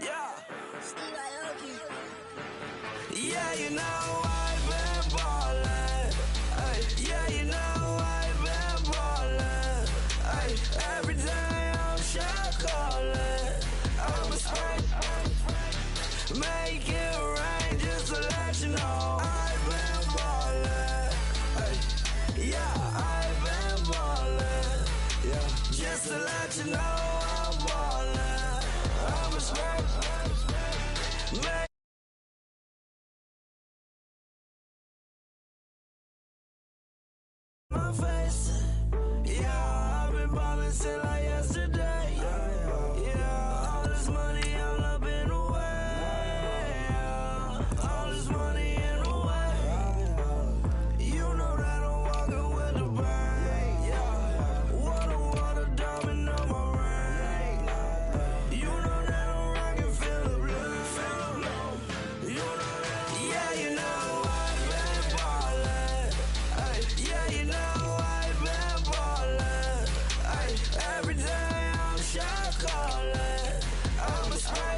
Yeah. Yeah, you know I've been ballin'. Ay, yeah, you know I've been ballin'. Ay, every day I'm shot callin'. I'm a spray. Make it rain just to let you know I've been ballin'. Ay, yeah, I've been ballin'. Yeah, just to let you know I'm ballin'. I'm a spray. My face, yeah, I've been ballin' since like yesterday. Yeah, all this money all up in the way. Yeah, all this money in the way. You know that I'm walking with the bank. Yeah, water, diamond on my ring. You know that I'm rockin', feel the blue, You know that, yeah, you know I've been ballin'. Ay, yeah, you know. Every day I'm shot callin'. I'm a spray.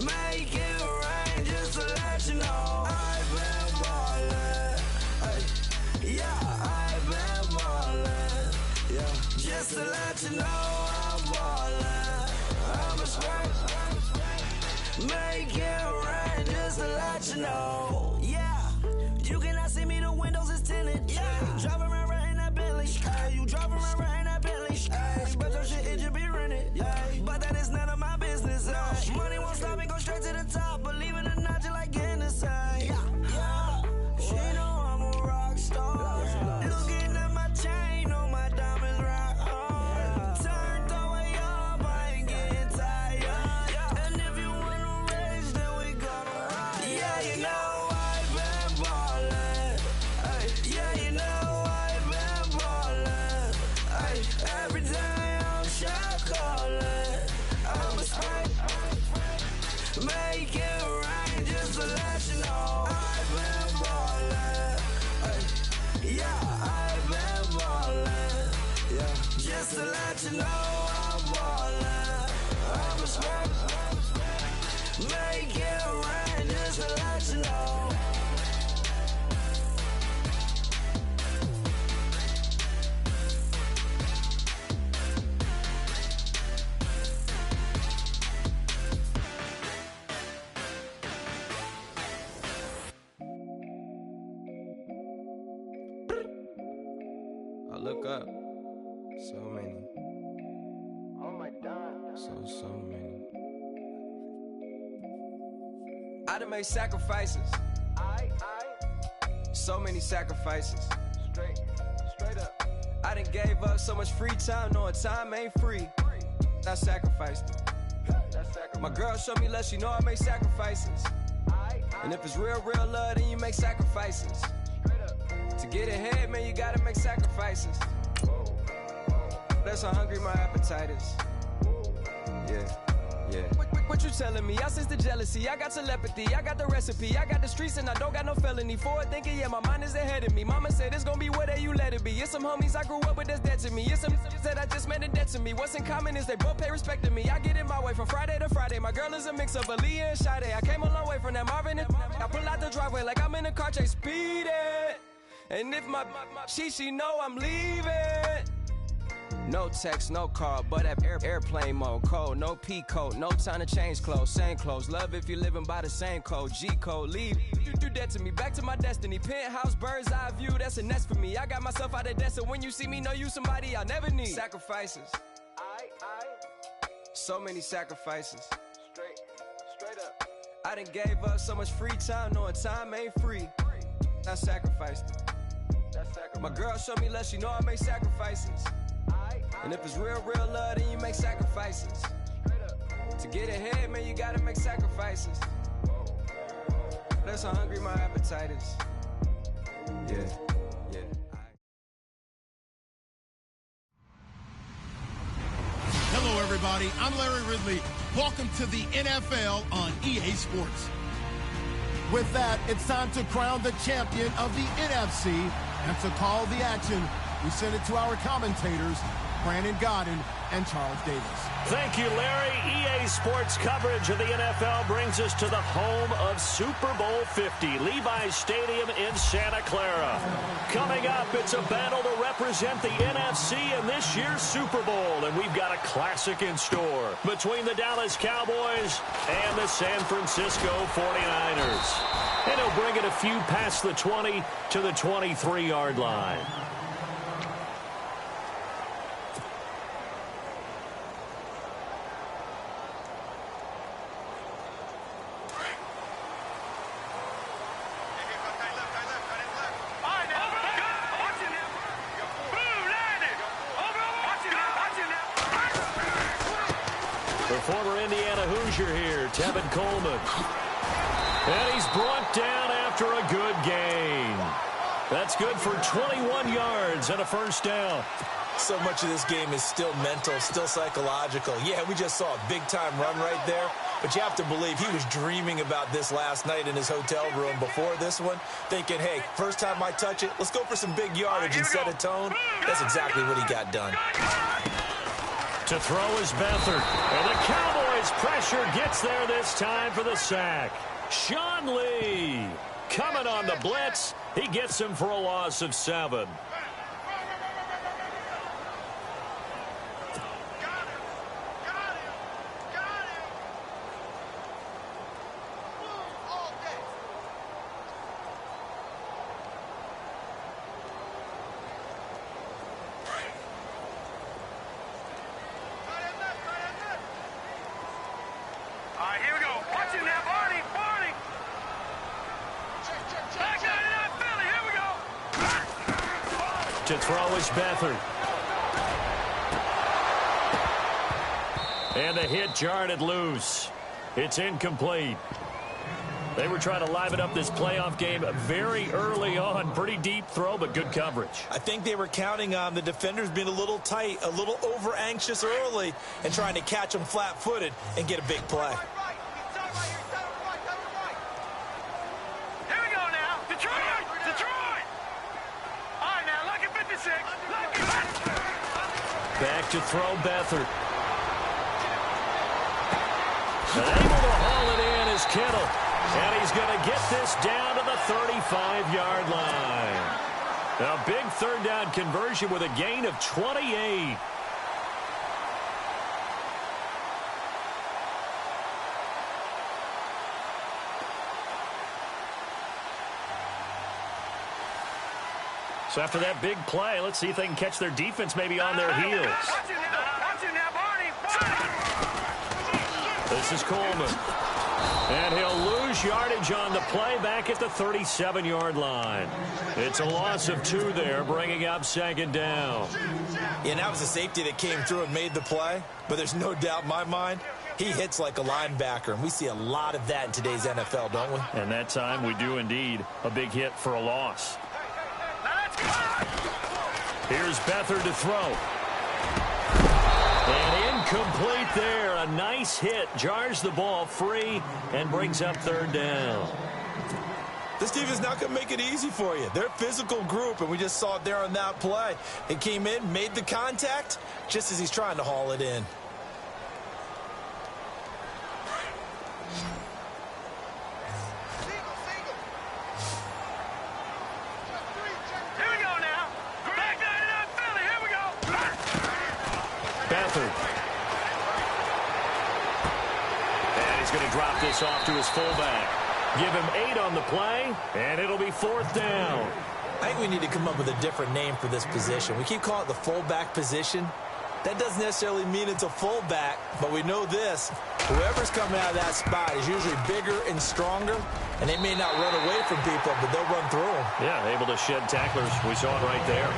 Make it rain just to let you know I've been ballin'. Ay, yeah, I've been ballin'. Yeah, just to let you know I'm ballin'. I'm a spray. Make it rain just to let you know. Yeah, you cannot see me, the windows is tinted. Yeah, driving around right in that Bentley. Ay, you driving around right in that Bentley. Ay, but your shit, it just be rented. Yeah, but that is none of my business. Ay, money won't stop me, go straight to the top. Believe it or not, you like getting the same. Yeah, she know I'm a rock star. Looking at my chain, on my diamonds rock hard. Turned the way up, I ain't getting tired. And if you wanna race, then we gonna ride. Yeah, you know I've been ballin'. Ay, yeah, you know I've been ballin'. Ay, every day I'm shot callin'. I'm a spray. Make it rain just to let you know I've been ballin'. Ay, yeah, I've been ballin'. Yeah, just to let you know I'm ballin'. I'm a spray. Make it rain just to let you know. I look up, so many. Oh my God. So many. I done made sacrifices. So many sacrifices. Straight up. I done gave up so much free time, knowing time ain't free. I sacrificed it. My girl showed me love, she know I make sacrifices. And if it's real love, then you make sacrifices. To get ahead, man, you gotta make sacrifices. That's how hungry my appetite is. Yeah. What you telling me? I sense the jealousy, I got telepathy, I got the recipe, I got the streets and I don't got no felony. Forward thinking, yeah, my mind is ahead of me. Mama said it's gonna be whatever you let it be. It's some homies I grew up with that's dead to me. It's some that I just met in debt to me. What's in common is they both pay respect to me. I get in my way from Friday to Friday. My girl is a mix of Aaliyah and Sade. I came a long way from that Marvin and I pull out the driveway like I'm in a car chase speeding. And if my she know I'm leaving. No text, no call, but at airplane mode. Code, no P code, no time to change clothes. Same clothes, love if you're living by the same code. G code, leave. You do that to me, back to my destiny. Penthouse, bird's eye view, that's a nest for me. I got myself out of debt, so when you see me, know you somebody I'll never need. Sacrifices. So many sacrifices. Straight up. I done gave up so much free time, knowing time ain't free. I sacrificed it. My girl showed me love, she know I make sacrifices. And if it's real love, then you make sacrifices. To get ahead, man, you gotta make sacrifices. That's how hungry my appetite is. Yeah. Hello, everybody. I'm Larry Ridley. Welcome to the NFL on EA Sports. With that, it's time to crown the champion of the NFC. And to call the action, we send it to our commentators, Brandon Godden, and Charles Davis. Thank you, Larry. EA Sports coverage of the NFL brings us to the home of Super Bowl 50, Levi's Stadium in Santa Clara. Coming up, it's a battle to represent the NFC in this year's Super Bowl, and we've got a classic in store between the Dallas Cowboys and the San Francisco 49ers. And he'll bring it a few past the 20 to the 23-yard line. Former Indiana Hoosier here, Tevin Coleman. And he's brought down after a good gain. That's good for 21 yards and a first down. So much of this game is still mental, still psychological. Yeah, we just saw a big-time run right there, but you have to believe he was dreaming about this last night in his hotel room before this one, thinking, hey, first time I touch it, let's go for some big yardage and set a tone. That's exactly what he got done. To throw is Beathard. And the Cowboys' pressure gets there this time for the sack. Sean Lee coming on the blitz. He gets him for a loss of 7. To throw is Beathard. And the hit jarred it loose. It's incomplete. They were trying to liven up this playoff game very early on. Pretty deep throw, but good coverage. I think they were counting on the defenders being a little tight, a little over-anxious early, and trying to catch them flat-footed and get a big play. Back to throw Beathard. Able to haul it in is Kittle. And he's going to get this down to the 35-yard line. A big third down conversion with a gain of 28. So after that big play, let's see if they can catch their defense maybe on their heels. This is Coleman. And he'll lose yardage on the play back at the 37-yard line. It's a loss of 2 there, bringing up second down. Yeah, and that was a safety that came through and made the play. But there's no doubt in my mind, he hits like a linebacker. And we see a lot of that in today's NFL, don't we? And that time we do indeed. A big hit for a loss. Here's Beathard to throw. And incomplete there. A nice hit. Jars the ball free and brings up third down. This team is not going to make it easy for you. They're a physical group, and we just saw it there on that play. It came in, made the contact, just as he's trying to haul it in. And he's going to drop this off to his fullback. Give him 8 on the play, and it'll be 4th down. I think we need to come up with a different name for this position. We keep calling it the fullback position. That doesn't necessarily mean it's a fullback, but we know this. Whoever's coming out of that spot is usually bigger and stronger, and they may not run away from people, but they'll run through them. Yeah, able to shed tacklers. We saw it right there.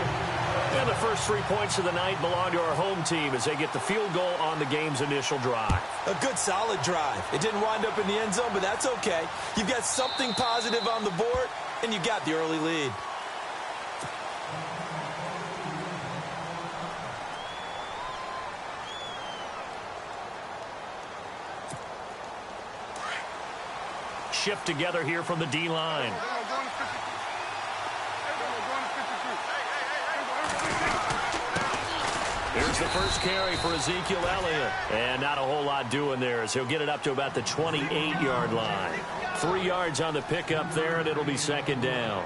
And the first 3 points of the night belong to our home team as they get the field goal on the game's initial drive. A good, solid drive. It didn't wind up in the end zone, but that's okay. You've got something positive on the board, and you got the early lead. Shift together here from the D-line. Here's the first carry for Ezekiel Elliott. And not a whole lot doing there, as he'll get it up to about the 28-yard line. 3 yards on the pickup there, and it'll be second down.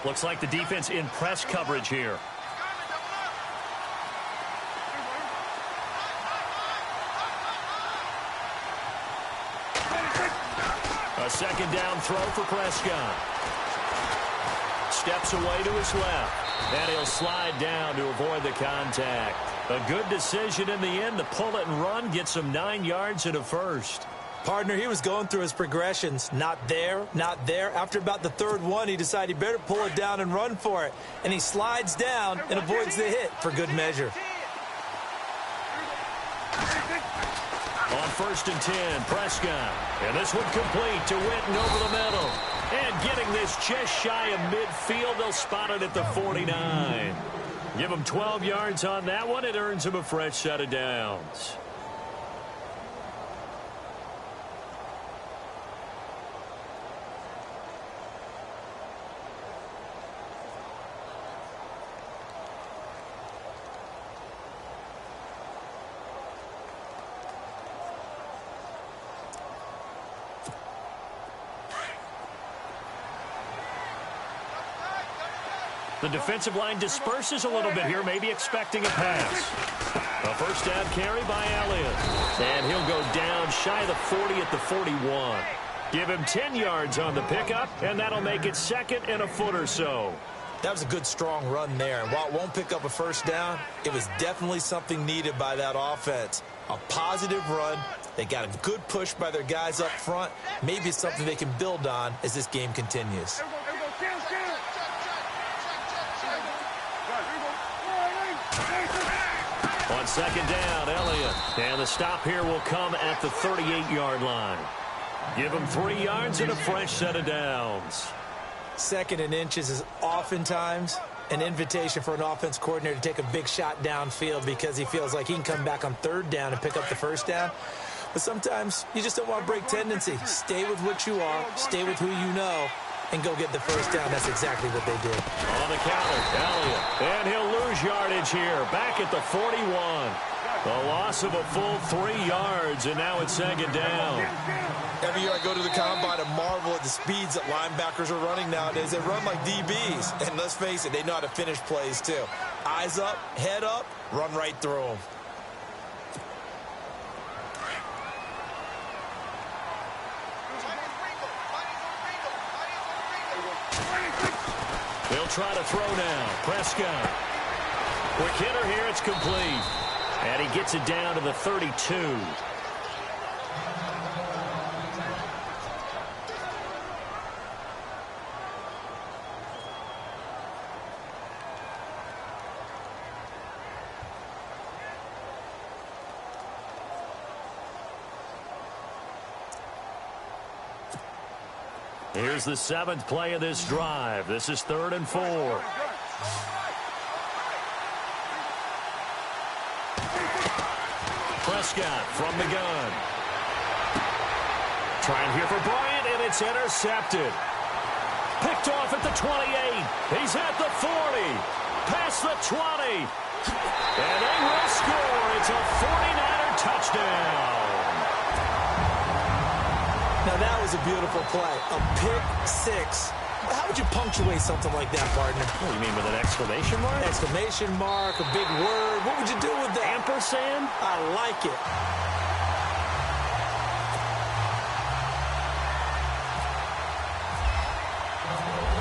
Looks like the defense in press coverage here. A second down throw for Prescott. Steps away to his left, and he'll slide down to avoid the contact. A good decision in the end to pull it and run, get some 9 yards and a first. Partner, he was going through his progressions. Not there, not there. After about the third one, he decided he better pull it down and run for it. And he slides down and avoids the hit for good measure. On 1st and 10, Prescott. And this one complete to Witten over the middle. And getting this just shy of midfield, they'll spot it at the 49. Give him 12 yards on that one. It earns him a fresh set of downs. The defensive line disperses a little bit here, maybe expecting a pass. A first down carry by Elliott. And he'll go down shy of the 40 at the 41. Give him 10 yards on the pickup, and that'll make it second and a foot or so. That was a good, strong run there. And while it won't pick up a first down, it was definitely something needed by that offense. A positive run. They got a good push by their guys up front. Maybe it's something they can build on as this game continues. On second down, Elliott. And the stop here will come at the 38-yard line. Give him 3 yards and a fresh set of downs. 2nd and inches is oftentimes an invitation for an offense coordinator to take a big shot downfield because he feels like he can come back on 3rd down and pick up the first down. But sometimes you just don't want to break tendency. Stay with what you are, stay with who you know, and go get the first down. That's exactly what they did. On the counter, Elliott. And he'll lose yardage here. Back at the 41. A loss of a full 3 yards, and now it's second down. Every year I go to the combine and marvel at the speeds that linebackers are running nowadays. They run like DBs. And let's face it, they know how to finish plays too. Eyes up, head up, run right through them. They'll try to throw now. Prescott. Quick hitter here. It's complete. And he gets it down to the 32. Here's the 7th play of this drive. This is 3rd and 4. Prescott from the gun. Trying here for Bryant, and it's intercepted. Picked off at the 28. He's at the 40. Past the 20. And they will score. It's a 49er touchdown. Now, that was a beautiful play. A pick six. How would you punctuate something like that, partner? What do you mean, with an exclamation mark? Exclamation mark, a big word. What would you do with that? Ampersand? I like it.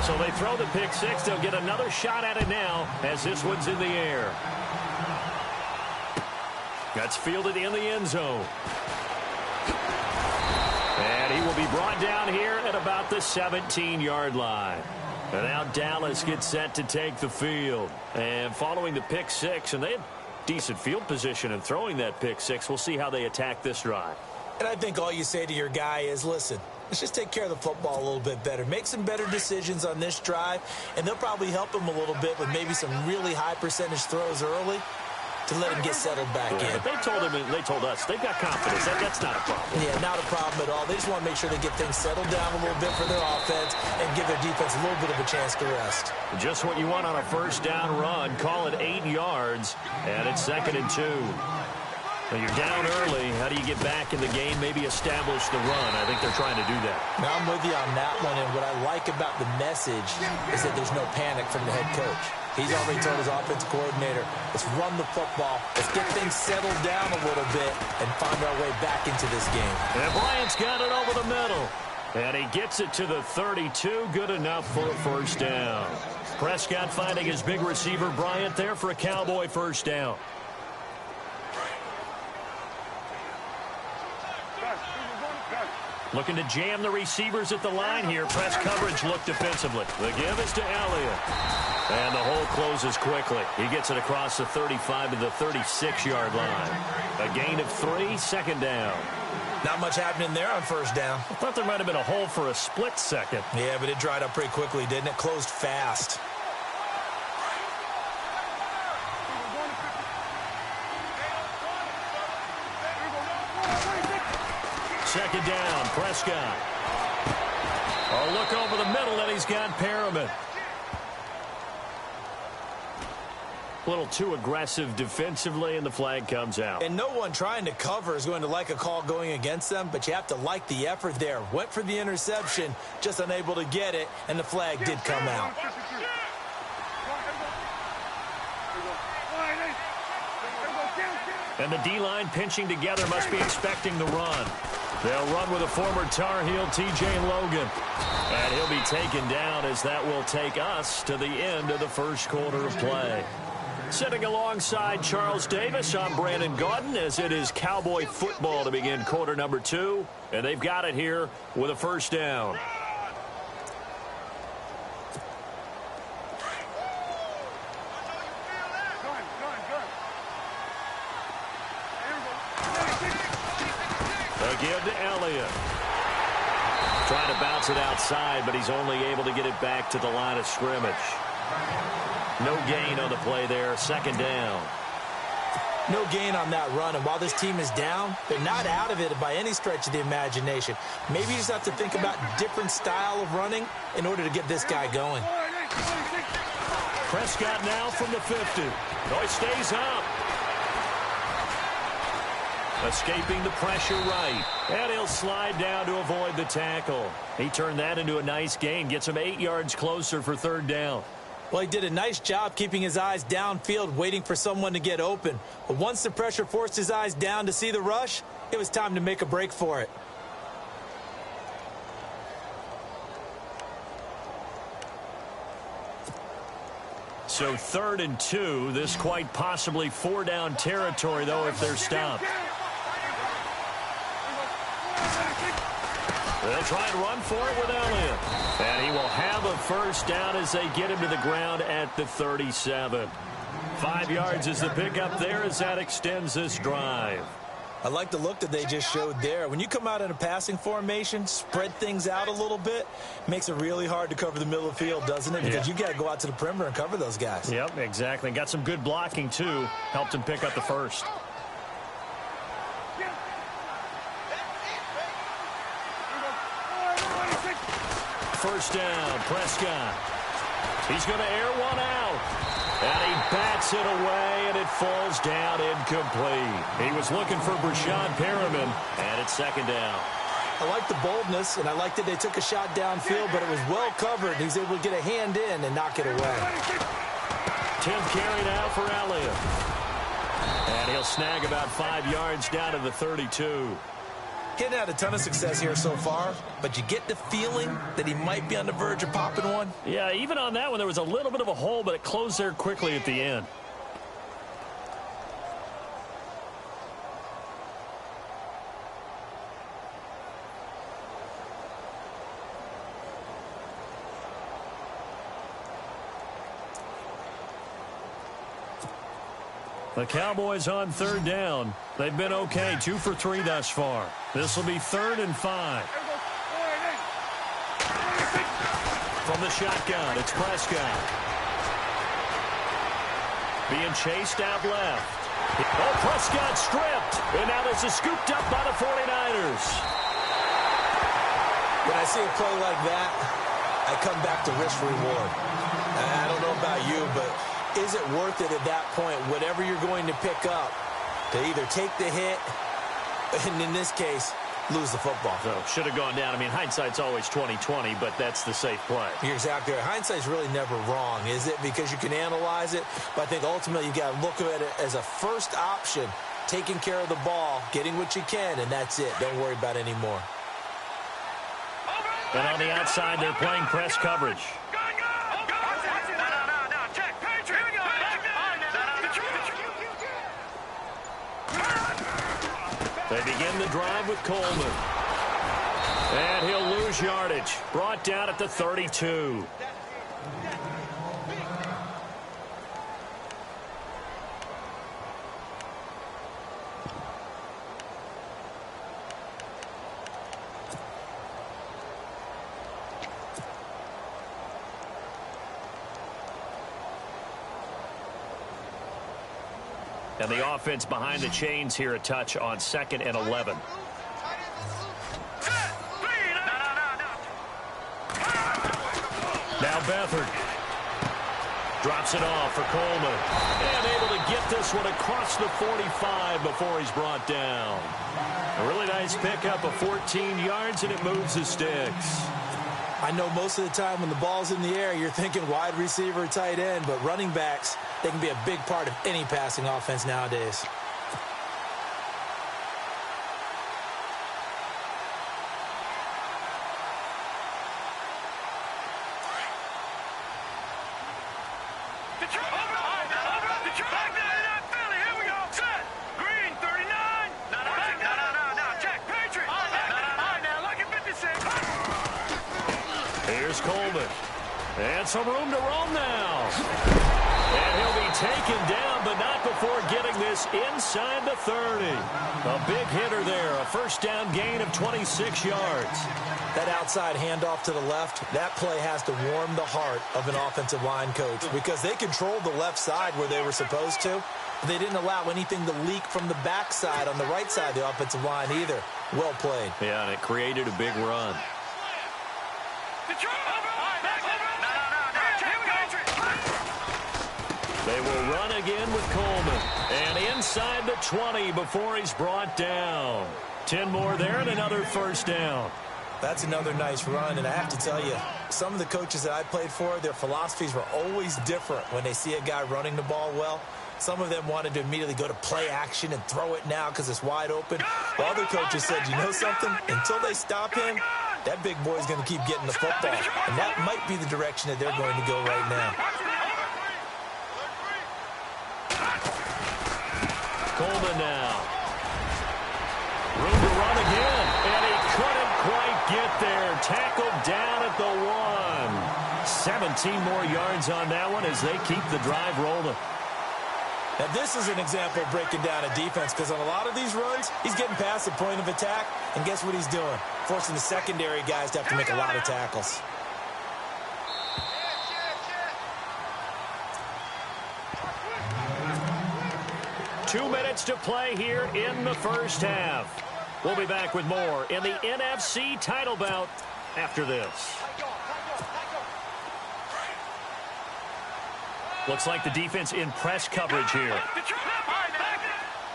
So they throw the pick six. They'll get another shot at it now as this one's in the air. That's fielded in the end zone. And he will be brought down here at about the 17-yard line. And now Dallas gets set to take the field. And following the pick six, and they had decent field position in throwing that pick six. We'll see how they attack this drive. And I think all you say to your guy is, listen, let's just take care of the football a little bit better. Make some better decisions on this drive, and they'll probably help him a little bit with maybe some really high percentage throws early to let him get settled back in. They told us they've got confidence. That's not a problem. Yeah, not a problem at all. They just want to make sure they get things settled down a little bit for their offense and give their defense a little bit of a chance to rest. Just what you want on a first down run. Call it 8 yards, and it's 2nd and 2. Now you're down early. How do you get back in the game? Maybe establish the run. I think they're trying to do that. Now, I'm with you on that one, and what I like about the message is that there's no panic from the head coach. He's already told his offensive coordinator, let's run the football, let's get things settled down a little bit, and find our way back into this game. And Bryant's got it over the middle. And he gets it to the 32. Good enough for a first down. Prescott finding his big receiver, Bryant, there for a Cowboy first down. Looking to jam the receivers at the line here. Press coverage look defensively. The give is to Elliott. And the hole closes quickly. He gets it across the 35 to the 36-yard line. A gain of 3, 2nd down. Not much happening there on first down. I thought there might have been a hole for a split second. Yeah, but it dried up pretty quickly, didn't it? Closed fast. Second down, Prescott. A look over the middle, and he's got Perriman. A little too aggressive defensively, and the flag comes out. And no one trying to cover is going to like a call going against them, but you have to like the effort there. Went for the interception, just unable to get it, and the flag did come out. And the D-line pinching together must be expecting the run. They'll run with a former Tar Heel, T.J. Logan. And he'll be taken down as that will take us to the end of the first quarter of play. Sitting alongside Charles Davis, I'm Brandon Gaudin as it is Cowboy football to begin quarter number 2. And they've got it here with a first down. Give to Elliott. Trying to bounce it outside, but he's only able to get it back to the line of scrimmage. No gain on the play there. 2nd down. No gain on that run, and while this team is down, they're not out of it by any stretch of the imagination. Maybe you just have to think about different style of running in order to get this guy going. Prescott now from the 50. Oh, he stays up. Escaping the pressure right. And he'll slide down to avoid the tackle. He turned that into a nice gain. Gets him 8 yards closer for 3rd down. Well, he did a nice job keeping his eyes downfield, waiting for someone to get open. But once the pressure forced his eyes down to see the rush, it was time to make a break for it. So 3rd and 2. This quite possibly 4-down territory, though, if they're stopped. They'll try and run for it with Elliott. And he will have a first down as they get him to the ground at the 37. 5 yards is the pickup there as that extends this drive. I like the look that they just showed there. When you come out in a passing formation, spread things out a little bit, makes it really hard to cover the middle of the field, doesn't it? Because you got to go out to the perimeter and cover those guys. Yep, exactly. Got some good blocking, too. Helped him pick up the first. First down, Prescott. He's going to air one out. And he bats it away, and it falls down incomplete. He was looking for Brashad Perriman, and it's 2nd down. I like the boldness, and I like that they took a shot downfield, but it was well covered. He's able to get a hand in and knock it away. 10th carry now for Elliott. And he'll snag about 5 yards down to the 32. He hadn't had a ton of success here so far, but you get the feeling that he might be on the verge of popping one. Yeah, even on that one, there was a little bit of a hole, but it closed there quickly at the end. The Cowboys on 3rd down. They've been okay, 2 for 3 thus far. This will be 3rd and 5. From the shotgun, it's Prescott. Being chased out left. Oh, Prescott stripped. And now this is scooped up by the 49ers. When I see a play like that, I come back to risk reward. I don't know about you, but is it worth it at that point, whatever you're going to pick up, to either take the hit, and in this case, lose the football? So, should have gone down. I mean, hindsight's always 20/20, but that's the safe play. You're exactly right. Hindsight's really never wrong, is it? Because you can analyze it, but I think ultimately you got to look at it as a first option, taking care of the ball, getting what you can, and that's it. Don't worry about any more. And on the outside, they're playing press coverage. They begin the drive with Coleman. And he'll lose yardage. Brought down at the 32. And the offense behind the chains here a touch on 2nd and 11. Now Beathard drops it off for Coleman. And able to get this one across the 45 before he's brought down. A really nice pickup of 14 yards, and it moves the sticks. I know most of the time when the ball's in the air, you're thinking wide receiver, tight end, but running backs, they can be a big part of any passing offense nowadays. Here's Coleman. And some room to roam now. And he'll be taken down, but not before getting this inside the 30. A big hitter there. A first down gain of 26 yards. That outside handoff to the left, that play has to warm the heart of an offensive line coach because they controlled the left side where they were supposed to. They didn't allow anything to leak from the backside on the right side of the offensive line either. Well played. Yeah, and it created a big run. They will run again with Coleman. And inside the 20 before he's brought down. 10 more there and another first down. That's another nice run, and I have to tell you, some of the coaches that I played for, their philosophies were always different when they see a guy running the ball well. Some of them wanted to immediately go to play action and throw it now because it's wide open. While other coaches said, you know something? Until they stop him, that big boy's going to keep getting the football. And that might be the direction that they're going to go right now. Coleman now. Room to run again. And he couldn't quite get there. Tackled down at the 1. 17 more yards on that one as they keep the drive rolling. Now, this is an example of breaking down a defense because on a lot of these runs, he's getting past the point of attack, and guess what he's doing? Forcing the secondary guys to have to make a lot of tackles. Two minutes to play here in the first half. We'll be back with more in the NFC title bout after this. Looks like the defense in press coverage here.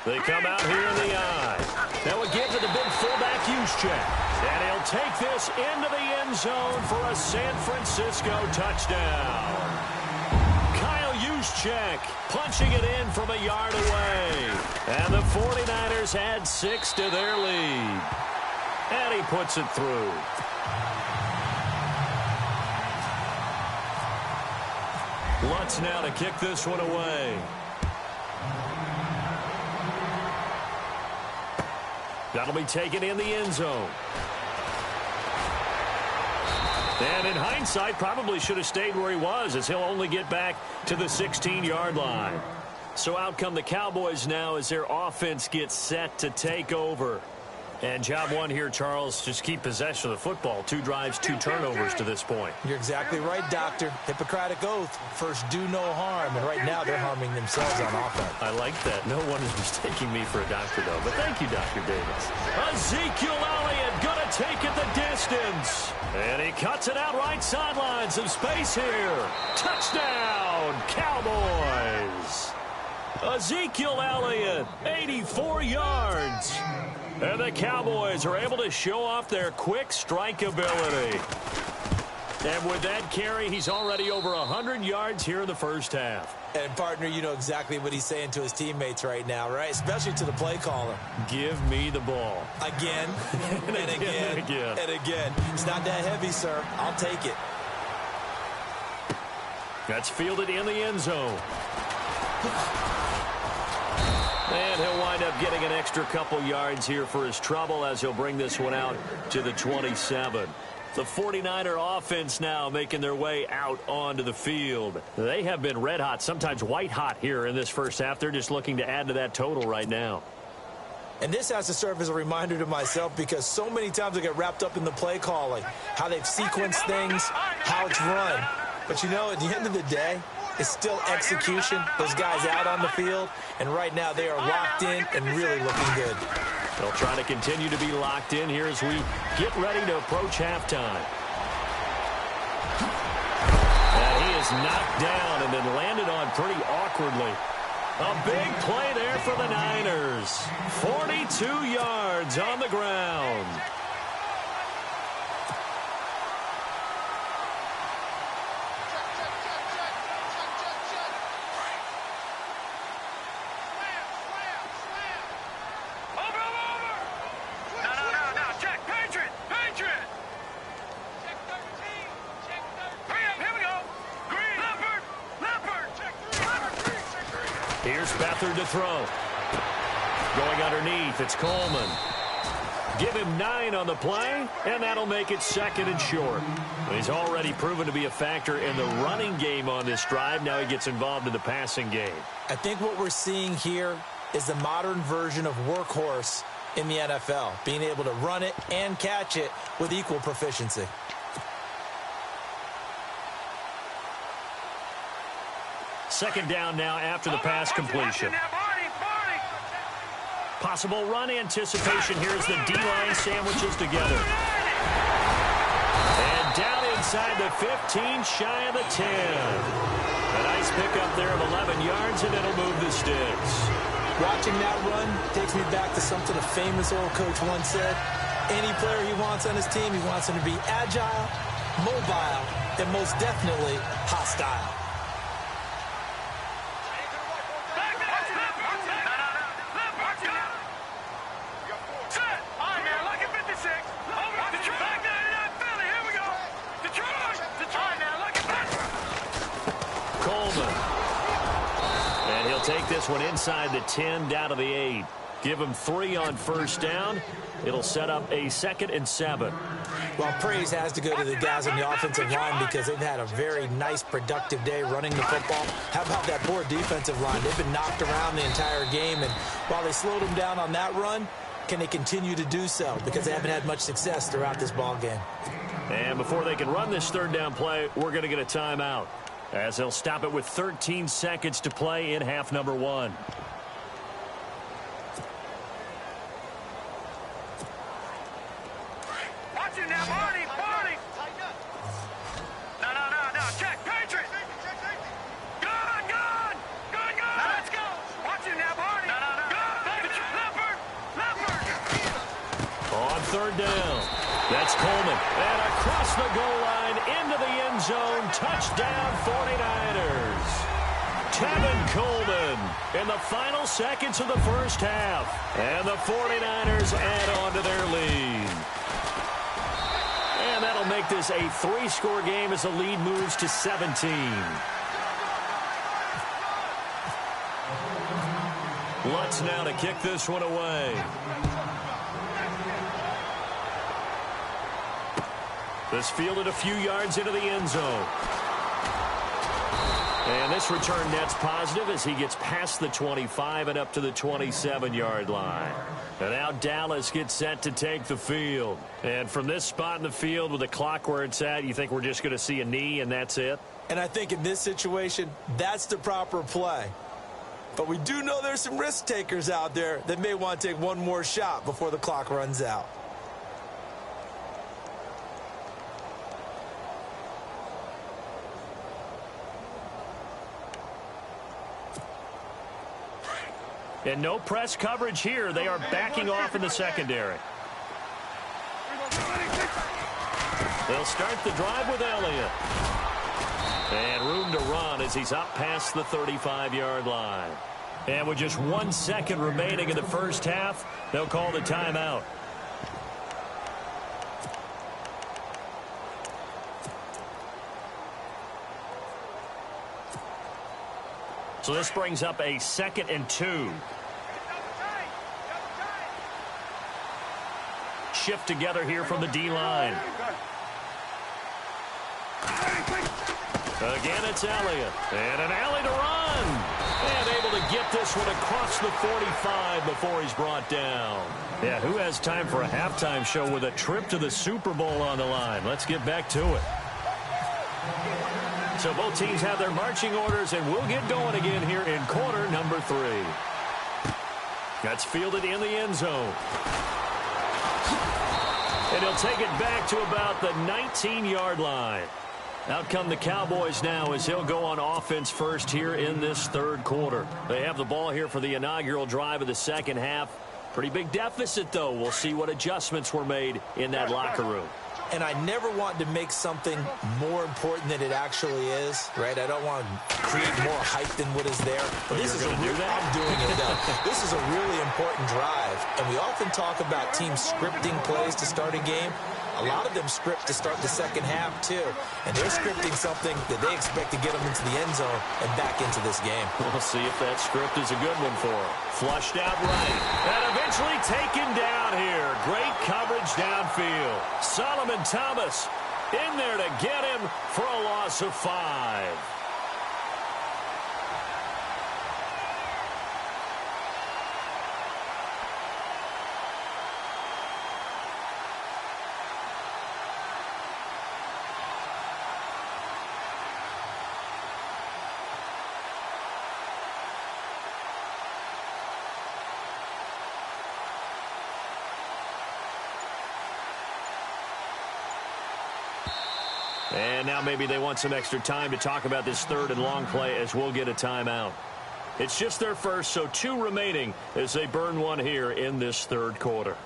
They come out here in the eye. Now again to the big fullback Juszczyk. And he'll take this into the end zone for a San Francisco touchdown. Kyle Juszczyk punching it in from a yard away. And the 49ers add 6 to their lead. And he puts it through. Lutz now to kick this one away. That'll be taken in the end zone. And in hindsight, probably should have stayed where he was as he'll only get back to the 16-yard line. So out come the Cowboys now as their offense gets set to take over. And job one here, Charles, just keep possession of the football. 2 drives, 2 turnovers to this point. You're exactly right, Doctor. Hippocratic oath. First, do no harm. And right now, they're harming themselves on offense. I like that. No one is mistaking me for a doctor, though. But thank you, Dr. Davis. Ezekiel Elliott going to take it the distance. And he cuts it out right sideline. Some space here. Touchdown, Cowboys. Ezekiel Elliott, 84 yards. And the Cowboys are able to show off their quick strike ability. And with that carry, he's already over 100 yards here in the first half. And, partner, you know exactly what he's saying to his teammates right now, right? Especially to the play caller. Give me the ball. Again, and again, and again. It's not that heavy, sir. I'll take it. That's fielded in the end zone. And he'll wind up getting an extra couple yards here for his trouble as he'll bring this one out to the 27. The 49er offense now making their way out onto the field. They have been red hot, sometimes white hot here in this first half. They're just looking to add to that total right now. And this has to serve as a reminder to myself because so many times I get wrapped up in the play calling, how they've sequenced things, how it's run. But, you know, at the end of the day, it's still execution. Those guys out on the field, and right now they are locked in and really looking good. They'll try to continue to be locked in here as we get ready to approach halftime. And he is knocked down and then landed on pretty awkwardly. A big play there for the Niners. 42 yards on the ground. Here's Beathard to throw. Going underneath, it's Coleman. Give him 9 on the play, and that'll make it 2nd and short. He's already proven to be a factor in the running game on this drive. Now he gets involved in the passing game. I think what we're seeing here is the modern version of workhorse in the NFL, being able to run it and catch it with equal proficiency. Second down now after the pass completion. Possible run anticipation here as the D-line sandwiches together. And down inside the 15, shy of the 10. A nice pickup there of 11 yards, and it'll move the sticks. Watching that run takes me back to something a famous old coach once said. Any player he wants on his team, he wants him to be agile, mobile, and most definitely hostile. Take this one inside the 10, down to the 8. Give him 3 on first down. It'll set up a 2nd and 7. Well, praise has to go to the guys on the offensive line because they've had a very nice, productive day running the football. How about that poor defensive line? They've been knocked around the entire game, and while they slowed them down on that run, can they continue to do so? Because they haven't had much success throughout this ball game. And before they can run this 3rd down play, we're going to get a timeout, as they'll stop it with 13 seconds to play in half number 1. Watch it now, Barney! No, check, Patriot! Gun! Now let's go! Watch it now, Barney! No. Leopard! On 3rd down, that's Coleman. And across the goal line, into the end zone, touchdown 49ers. Tevin Coleman in the final seconds of the first half. And the 49ers add on to their lead. And that'll make this a 3-score game as the lead moves to 17. Lutz now to kick this one away. This fielded a few yards into the end zone. And this return net's positive as he gets past the 25 and up to the 27-yard line. And now Dallas gets set to take the field. And from this spot in the field with the clock where it's at, you think we're just going to see a knee and that's it? And I think in this situation, that's the proper play. But we do know there's some risk takers out there that may want to take one more shot before the clock runs out. And no press coverage here. They are backing off in the secondary. They'll start the drive with Elliott. And room to run as he's up past the 35-yard line. And with just 1 second remaining in the first half, they'll call the timeout. So this brings up a 2nd and 2. Shift together here from the D-line. Again, it's Elliott. And an alley to run. And able to get this one across the 45 before he's brought down. Yeah, who has time for a halftime show with a trip to the Super Bowl on the line? Let's get back to it. So both teams have their marching orders, and we'll get going again here in quarter number 3. That's fielded in the end zone. And he'll take it back to about the 19-yard line. Out come the Cowboys now as he'll go on offense first here in this third quarter. They have the ball here for the inaugural drive of the second half. Pretty big deficit, though. We'll see what adjustments were made in that locker room. And I never want to make something more important than it actually is, right? I don't want to create more hype than what is there. But this is I'm doing it, though. This is a really important drive. And we often talk about teams scripting plays to start a game. A lot of them script to start the second half, too. And they're scripting something that they expect to get them into the end zone and back into this game. We'll see if that script is a good one for them. Flushed out right. And eventually taken down here. Great coverage downfield. Solomon Thomas in there to get him for a loss of 5. And now maybe they want some extra time to talk about this third and long play as we'll get a timeout. It's just their first, so 2 remaining as they burn one here in this third quarter.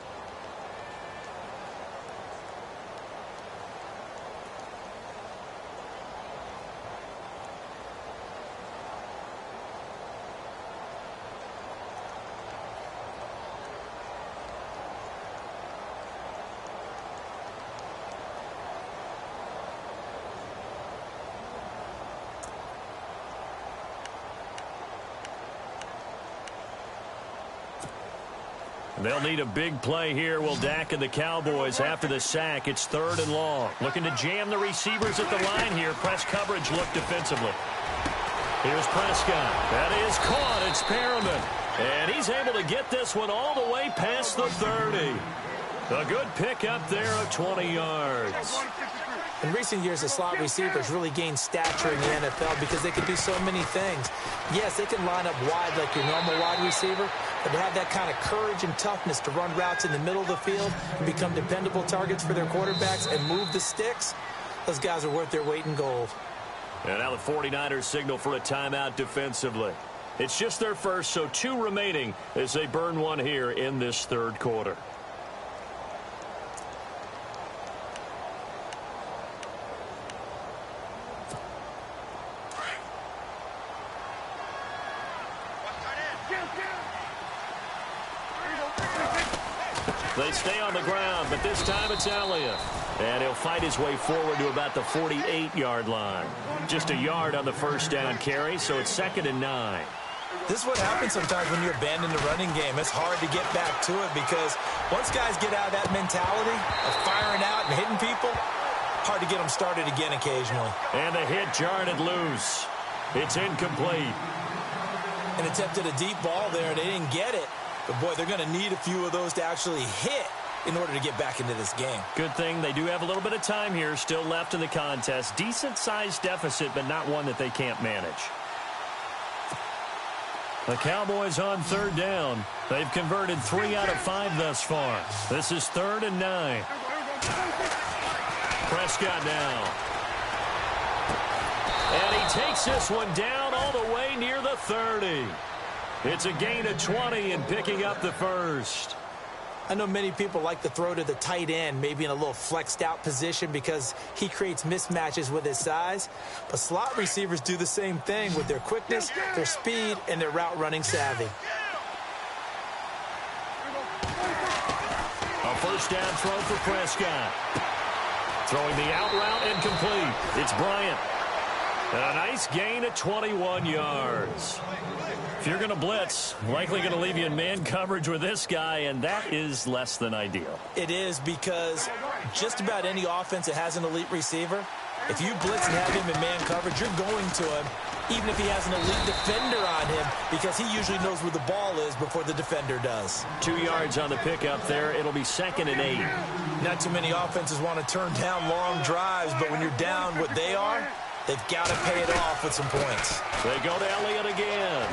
They'll need a big play here, will Dak and the Cowboys after the sack. It's 3rd and long. Looking to jam the receivers at the line here. Press coverage look defensively. Here's Prescott. That is caught. It's Perriman. And he's able to get this one all the way past the 30. A good pickup there of 20 yards. In recent years, the slot receivers really gained stature in the NFL because they can do so many things. Yes, they can line up wide like your normal wide receiver, but to have that kind of courage and toughness to run routes in the middle of the field and become dependable targets for their quarterbacks and move the sticks, those guys are worth their weight in gold. And now the 49ers signal for a timeout defensively. It's just their first, so 2 remaining as they burn one here in this third quarter. They stay on the ground, but this time it's Elliott. And he'll fight his way forward to about the 48-yard line. Just a yard on the first down carry, so it's 2nd and 9. This is what happens sometimes when you abandon the running game. It's hard to get back to it because once guys get out of that mentality of firing out and hitting people, hard to get them started again occasionally. And the hit jarred it loose. It's incomplete. An attempt at a deep ball there. They didn't get it. But, boy, they're going to need a few of those to actually hit in order to get back into this game. Good thing they do have a little bit of time here still left in the contest. Decent-sized deficit, but not one that they can't manage. The Cowboys on third down. They've converted 3 out of 5 thus far. This is 3rd and 9. Prescott now. And he takes this one down all the way near the 30. It's a gain of 20 and picking up the first. I know many people like to throw to the tight end, maybe in a little flexed out position because he creates mismatches with his size. But slot receivers do the same thing with their quickness, their speed, and their route running savvy. A first down throw for Prescott. Throwing the out route and complete. It's Bryant. And a nice gain of 21 yards. If you're going to blitz, likely going to leave you in man coverage with this guy, and that is less than ideal. It is because just about any offense that has an elite receiver, if you blitz and have him in man coverage, you're going to him, even if he has an elite defender on him, because he usually knows where the ball is before the defender does. 2 yards on the pickup there. It'll be 2nd and 8. Not too many offenses want to turn down long drives, but when you're down what they are, they've got to pay it off with some points. They go to Elliott again.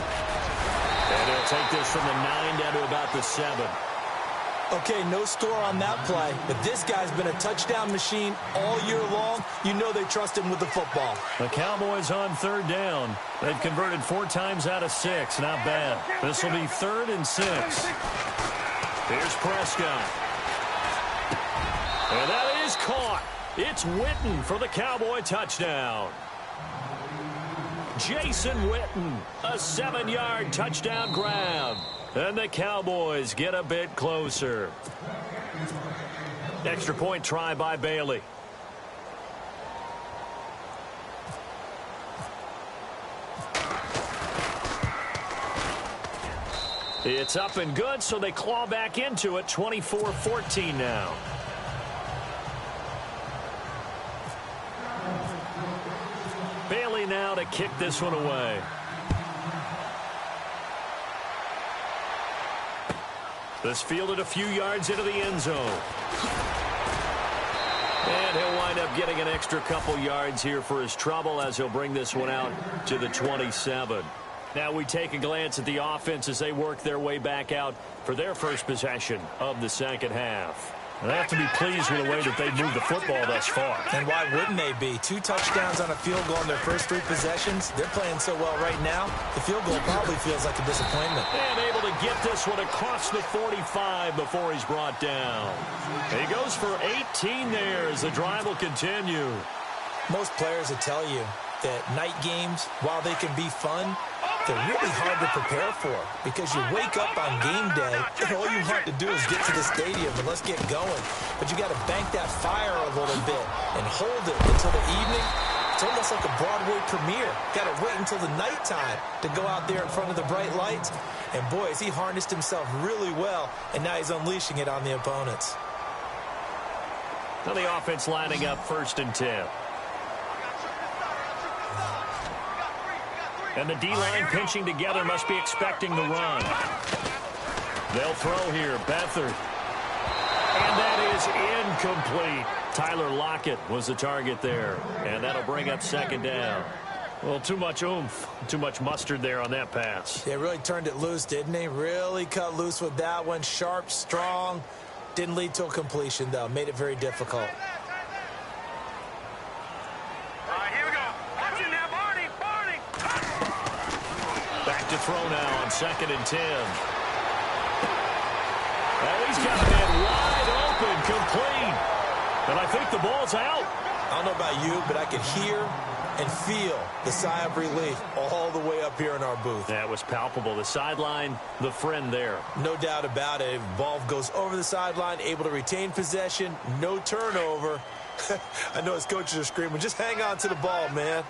And he'll take this from the 9 down to about the 7. Okay, no score on that play, but this guy's been a touchdown machine all year long. You know they trust him with the football. The Cowboys on third down. They've converted 4 times out of 6. Not bad. This will be 3rd and 6. Here's Prescott. And that is caught. It's Witten for the Cowboy touchdown. Jason Witten, a 7-yard touchdown grab. And the Cowboys get a bit closer. Extra point try by Bailey. It's up and good, so they claw back into it. 24-14 now. Bailey now to kick this one away. This fielded a few yards into the end zone. And he'll wind up getting an extra couple yards here for his trouble as he'll bring this one out to the 27. Now we take a glance at the offense as they work their way back out for their first possession of the second half. They have to be pleased with the way that they've moved the football thus far. And why wouldn't they be? 2 touchdowns on a field goal in their first 3 possessions. They're playing so well right now, the field goal probably feels like a disappointment. And able to get this one across the 45 before he's brought down. He goes for 18 there as the drive will continue. Most players will tell you that night games, while they can be fun, they're really hard to prepare for because you wake up on game day and all you want to do is get to the stadium and let's get going. But you got to bank that fire a little bit and hold it until the evening. It's almost like a Broadway premiere. Got to wait until the nighttime to go out there in front of the bright lights. And boy, has he harnessed himself really well, and now he's unleashing it on the opponents. Now the offense lining up 1st and 10. And the D-line pinching together must be expecting the run. They'll throw here. Beathard. And that is incomplete. Tyler Lockett was the target there. And that'll bring up 2nd down. Well, too much oomph, too much mustard there on that pass. They really turned it loose, didn't they? Really cut loose with that one. Sharp, strong. Didn't lead to a completion, though. Made it very difficult. To throw now on 2nd and 10. Oh, he's got a man wide open, complete. And I think the ball's out. I don't know about you, but I could hear and feel the sigh of relief all the way up here in our booth. That was palpable. The sideline, the friend there. No doubt about it. Ball goes over the sideline, able to retain possession, no turnover. I know his coaches are screaming, just hang on to the ball, man.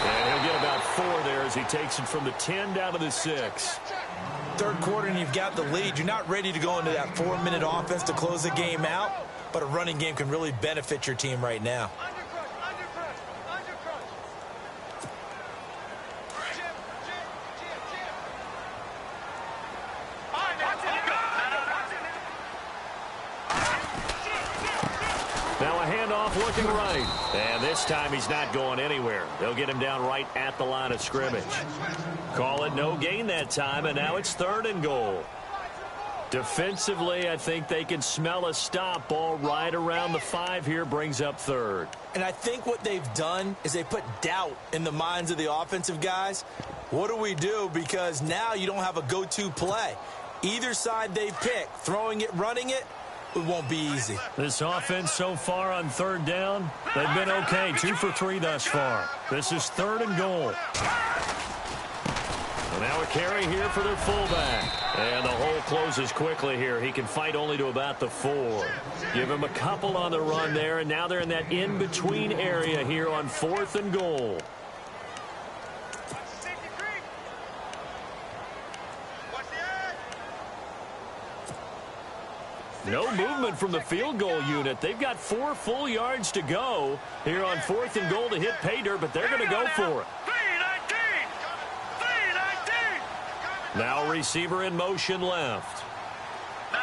And he'll get about 4 there as he takes it from the 10 down to the 6. third quarter and you've got the lead. You're not ready to go into that 4-minute offense to close the game out, but a running game can really benefit your team right now. Now a handoff looking right. And this time he's not going anywhere. They'll get him down right at the line of scrimmage. Call it no gain that time, and now it's 3rd and goal. Defensively, I think they can smell a stop. Ball right around the 5 here, brings up 3rd. And I think what they've done is they put doubt in the minds of the offensive guys. What do we do? Because now you don't have a go-to play. Either side they pick, throwing it, running it, it won't be easy. This offense so far on 3rd down, they've been okay. 2 for 3 thus far. This is 3rd and goal. And now a carry here for their fullback. And the hole closes quickly here. He can fight only to about the 4. Give him a couple on the run there, and now they're in that in-between area here on 4th and goal. No movement from the field goal unit. They've got 4 full yards to go here on 4th and goal to hit pay dirt, but they're going to go for it. 3-19. Now receiver in motion left. No,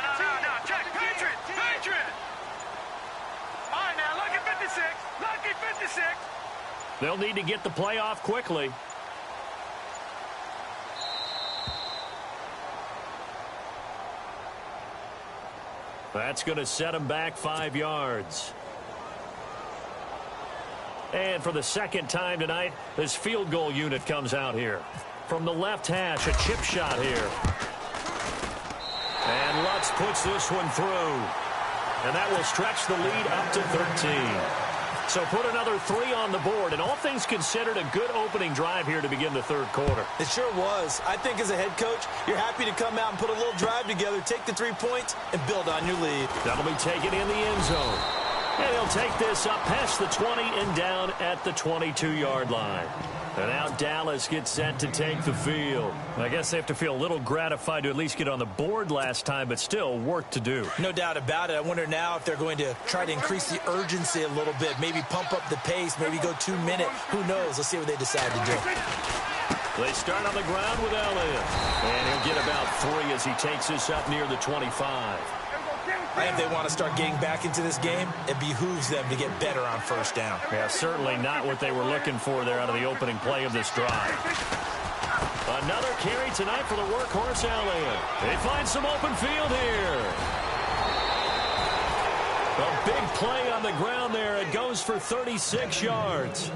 check. Patriot. All right, now, lucky 56. Lucky 56. They'll need to get the play off quickly. That's going to set him back 5 yards. And for the second time tonight, this field goal unit comes out here. From the left hash, a chip shot here. And Lutz puts this one through. And that will stretch the lead up to 13. So put another 3 on the board, and all things considered, a good opening drive here to begin the 3rd quarter. It sure was. I think as a head coach, you're happy to come out and put a little drive together, take the 3 points, and build on your lead. That'll be taken in the end zone. And he'll take this up past the 20 and down at the 22-yard line. And now Dallas gets set to take the field. I guess they have to feel a little gratified to at least get on the board last time, but still work to do. No doubt about it. I wonder now if they're going to try to increase the urgency a little bit, maybe pump up the pace, maybe go 2-minute. Who knows? Let's see what they decide to do. They start on the ground with Elliott. And he'll get about 3 as he takes this up near the 25. I think they want to start getting back into this game. It behooves them to get better on 1st down. Yeah, certainly not what they were looking for there out of the opening play of this drive. Another carry tonight for the workhorse Elliott. They find some open field here. A big play on the ground there. It goes for 36 yards.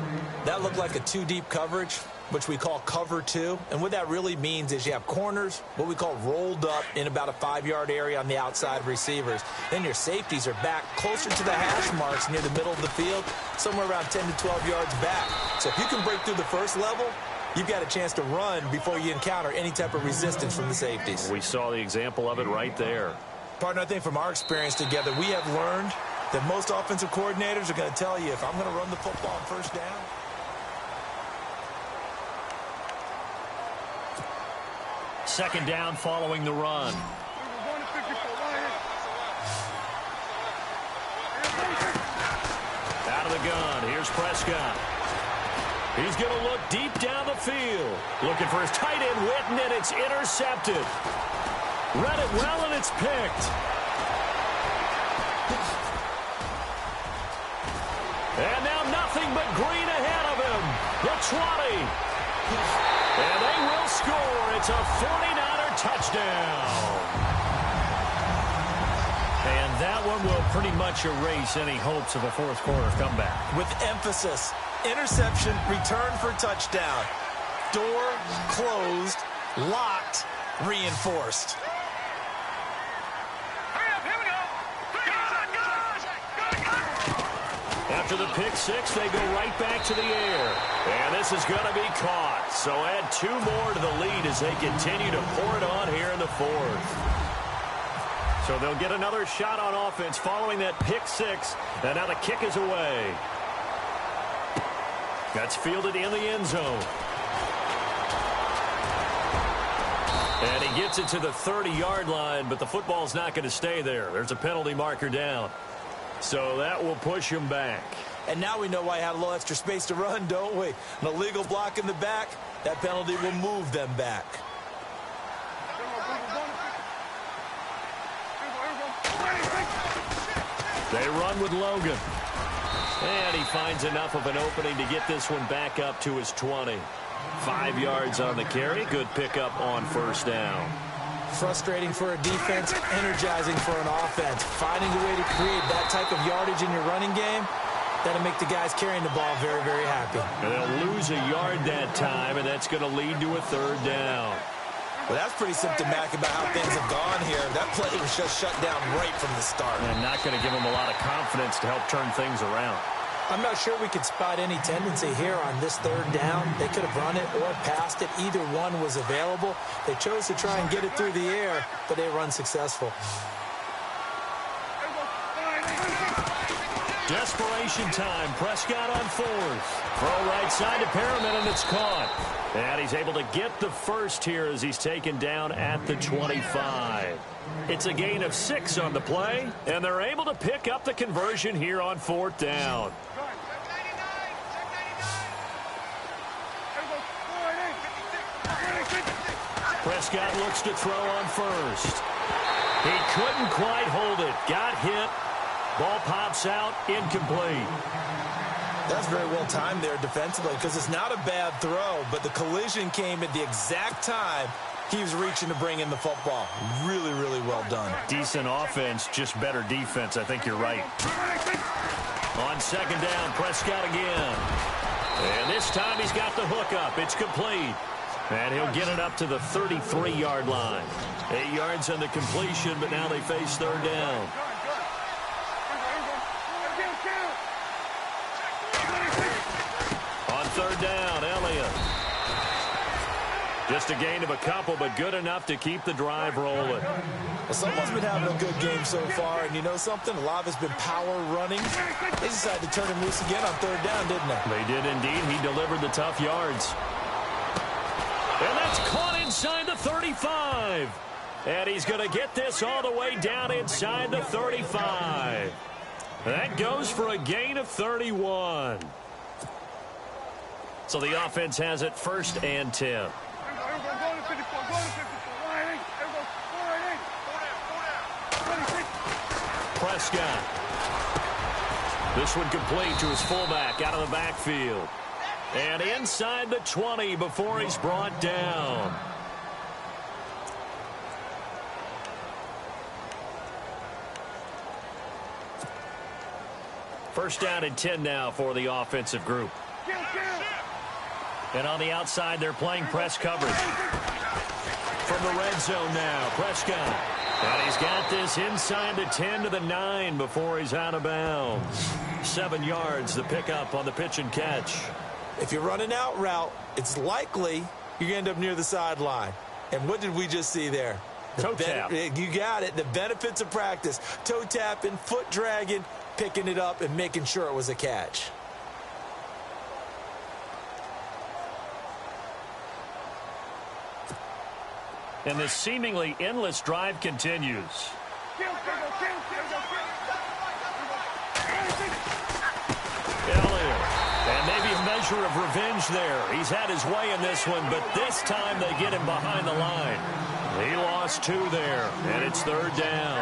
That looked like a 2-deep coverage, which we call cover 2. And what that really means is you have corners, what we call rolled up in about a 5-yard area on the outside receivers. Then your safeties are back closer to the hash marks near the middle of the field, somewhere around 10 to 12 yards back. So if you can break through the first level, you've got a chance to run before you encounter any type of resistance from the safeties. We saw the example of it right there. Partner, I think from our experience together, we have learned that most offensive coordinators are going to tell you, if I'm going to run the football on 1st down, second down following the run. Out of the gun. Here's Prescott. He's going to look deep down the field. Looking for his tight end, Witten, and it's intercepted. Read it well, and it's picked. And now nothing but green ahead of him. The 20. And they will score. It's a 49er touchdown. And that one will pretty much erase any hopes of a 4th quarter comeback. With emphasis, interception, return for touchdown. Door closed, locked, reinforced. After the pick 6, they go right back to the air. And this is going to be caught. So add 2 more to the lead as they continue to pour it on here in the 4th. So they'll get another shot on offense following that pick 6. And now the kick is away. That's fielded in the end zone. And he gets it to the 30-yard line, but the football's not going to stay there. There's a penalty marker down. So that will push him back. And now we know why he had a little extra space to run, don't we? An illegal block in the back, that penalty will move them back. They run with Logan. And he finds enough of an opening to get this one back up to his 20. 5 yards on the carry. Good pickup on first down. Frustrating for a defense, energizing for an offense. Finding a way to create that type of yardage in your running game, that'll make the guys carrying the ball very, very happy. And they'll lose a yard that time, and that's going to lead to a third down. Well, that's pretty symptomatic about how things have gone here. That play was just shut down right from the start. And not going to give them a lot of confidence to help turn things around. I'm not sure we could spot any tendency here on this third down. They could have run it or passed it. Either one was available. They chose to try and get it through the air, but they were unsuccessful. Desperation time. Prescott on fourth. Throw right side to Perriman, and it's caught. And he's able to get the first here as he's taken down at the 25. It's a gain of 6 on the play, and they're able to pick up the conversion here on fourth down. Prescott looks to throw on first. He couldn't quite hold it. Got hit. Ball pops out, incomplete. That's very well timed there defensively because it's not a bad throw, but the collision came at the exact time he was reaching to bring in the football. Really, really well done. Decent offense, just better defense. I think you're right. On second down, Prescott again. And this time he's got the hook up. It's complete. And he'll get it up to the 33-yard line. 8 yards on the completion, but now they face third down. On third down, Elliott. Just a gain of a couple, but good enough to keep the drive rolling. Well, someone's been having a good game so far, and you know something? A lot of it's been power running. They decided to turn him loose again on third down, didn't they? They did indeed. He delivered the tough yards. And that's caught inside the 35. And he's going to get this all the way down inside the 35. That goes for a gain of 31. So the offense has it first and 10. Prescott. This one complete to his fullback out of the backfield. And inside the 20 before he's brought down. First down and 10 now for the offensive group. And on the outside, they're playing press coverage. From the red zone now, Prescott. And he's got this inside the 10 to the 9 before he's out of bounds. 7 yards, the pickup on the pitch and catch. If you're running out route, it's likely you're going to end up near the sideline. And what did we just see there? Toe tap. You got it. The benefits of practice. Toe tapping, foot dragging, picking it up, and making sure it was a catch. And this seemingly endless drive continues. Elliott. And maybe a measure of revenge there. He's had his way in this one, but this time they get him behind the line. He lost 2 there, and it's third down.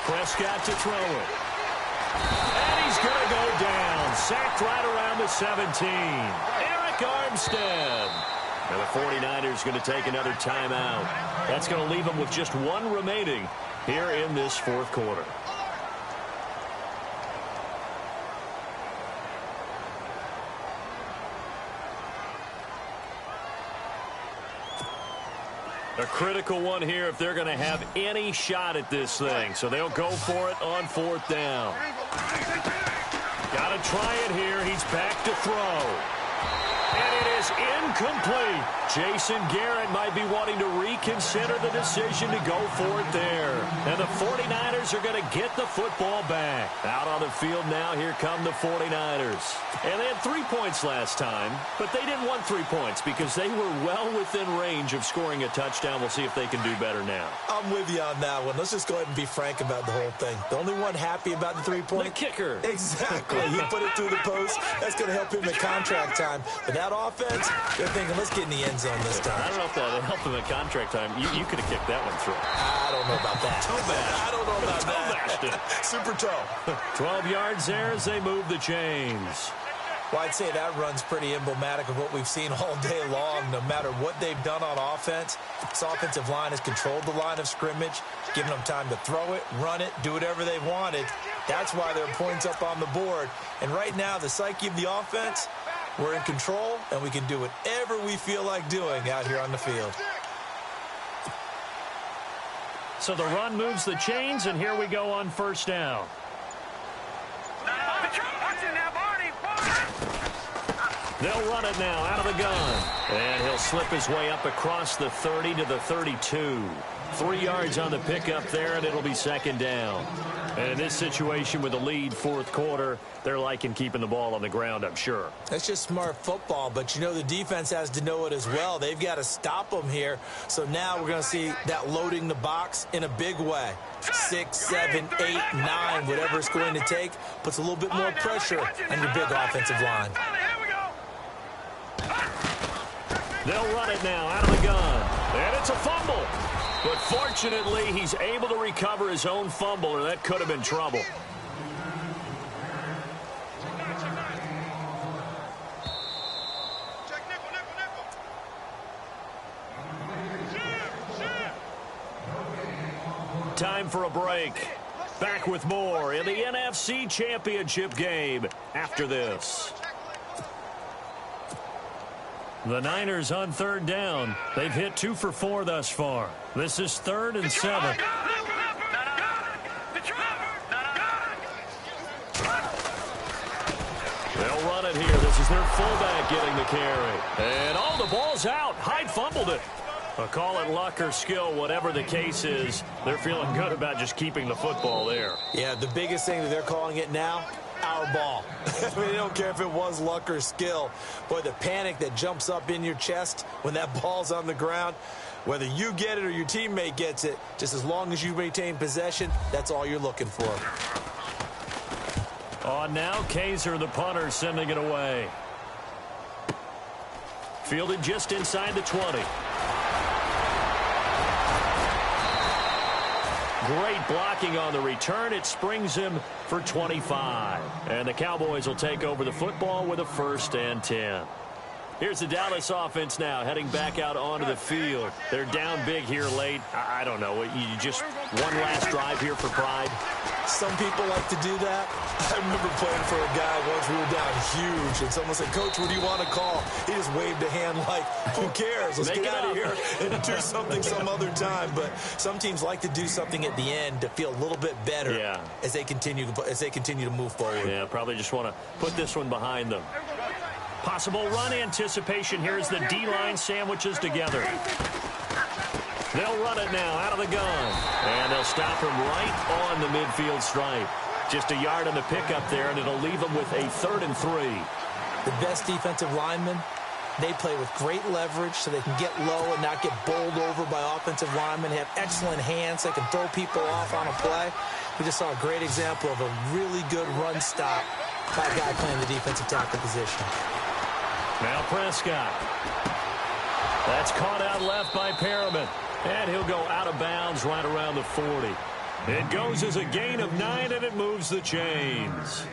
Prescott to throw it. And he's going to go down. Sacked right around the 17. Eric Armstead. And the 49ers going to take another timeout. That's going to leave them with just 1 remaining here in this fourth quarter. A critical one here if they're going to have any shot at this thing. So they'll go for it on fourth down. Got to try it here. He's back to throw. And it is incomplete. Jason Garrett might be wanting to reconsider the decision to go for it there. And the 49ers are going to get the football back. Out on the field now, here come the 49ers. And they had 3 points last time, but they didn't want 3 points because they were well within range of scoring a touchdown. We'll see if they can do better now. I'm with you on that one. Let's just go ahead and be frank about the whole thing. The only one happy about the 3-point? The kicker. Exactly. He put it through the post. That's going to help him at contract time. But that offense, they're thinking, let's get in the end zone this time. I don't know if that helped him at contract time. You could have kicked that one through. I don't know about that. Toe bash. I don't know about Toe that. bashed it. Super toe. 12 yards there as they move the chains. Well, I'd say that run's pretty emblematic of what we've seen all day long. No matter what they've done on offense, this offensive line has controlled the line of scrimmage, given them time to throw it, run it, do whatever they wanted. That's why there are points up on the board. And right now, the psyche of the offense, we're in control, and we can do whatever we feel like doing out here on the field. So the run moves the chains, and here we go on first down. They'll run it now out of the gun. And he'll slip his way up across the 30 to the 32. 3 yards on the pickup there, and it'll be second down. And in this situation with the lead fourth quarter, they're liking keeping the ball on the ground, I'm sure. That's just smart football, but you know the defense has to know it as well. They've got to stop them here. So now we're going to see that loading the box in a big way. 6, 7, 8, 9, whatever it's going to take, puts a little bit more pressure on your big offensive line. They'll run it now out of the gun. And it's a fumble. But fortunately, he's able to recover his own fumble, or that could have been trouble. Time for a break. Back with more in the NFC Championship game after this. The Niners on third down. They've hit 2 for 4 thus far. This is 3rd and 7. They'll run it here. This is their fullback getting the carry. And the ball's out. Hyde fumbled it. Call it luck or skill, whatever the case is. They're feeling good about just keeping the football there. Yeah, the biggest thing that they're calling it now, our ball. I mean, they don't care if it was luck or skill. Boy, the panic that jumps up in your chest when that ball's on the ground, whether you get it or your teammate gets it, just as long as you maintain possession, that's all you're looking for. On now, Kaiser, the punter, sending it away. Fielded just inside the 20. Great blocking on the return. It springs him for 25. And the Cowboys will take over the football with a 1st and 10. Here's the Dallas offense now heading back out onto the field. They're down big here late. I don't know. You just one last drive here for pride. Some people like to do that. I remember playing for a guy once. We were down huge, and someone said, "Coach, what do you want to call?" He just waved a hand like, "Who cares? Let's get out of here and do something some other time." But some teams like to do something at the end to feel a little bit better as they continue to move forward. Yeah, probably just want to put this one behind them. Possible run anticipation here as the D-line sandwiches together. They'll run it now out of the gun. And they'll stop him right on the midfield stripe. Just a yard on the pickup there, and it'll leave them with a 3rd and 3. The best defensive linemen, they play with great leverage so they can get low and not get bowled over by offensive linemen. They have excellent hands. They can throw people off on a play. We just saw a great example of a really good run stop by a guy playing the defensive tackle position. Now Prescott. That's caught out left by Perriman. And he'll go out of bounds right around the 40. It goes as a gain of 9, and it moves the chains.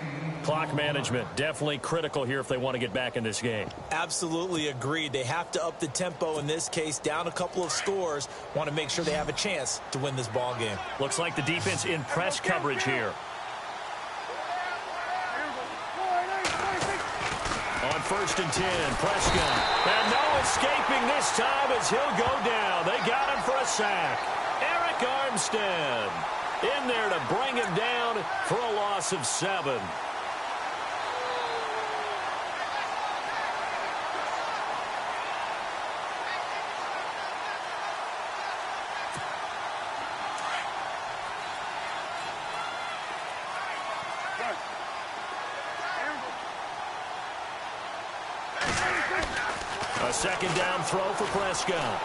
Clock management definitely critical here if they want to get back in this game. Absolutely agreed. They have to up the tempo in this case, down a couple of scores. Want to make sure they have a chance to win this ball game. Looks like the defense in press coverage here. On 1st and 10, Prescott. And no escaping this time as he'll go down. They got him for a sack. Eric Armstead in there to bring him down for a loss of 7. A second down throw for Prescott.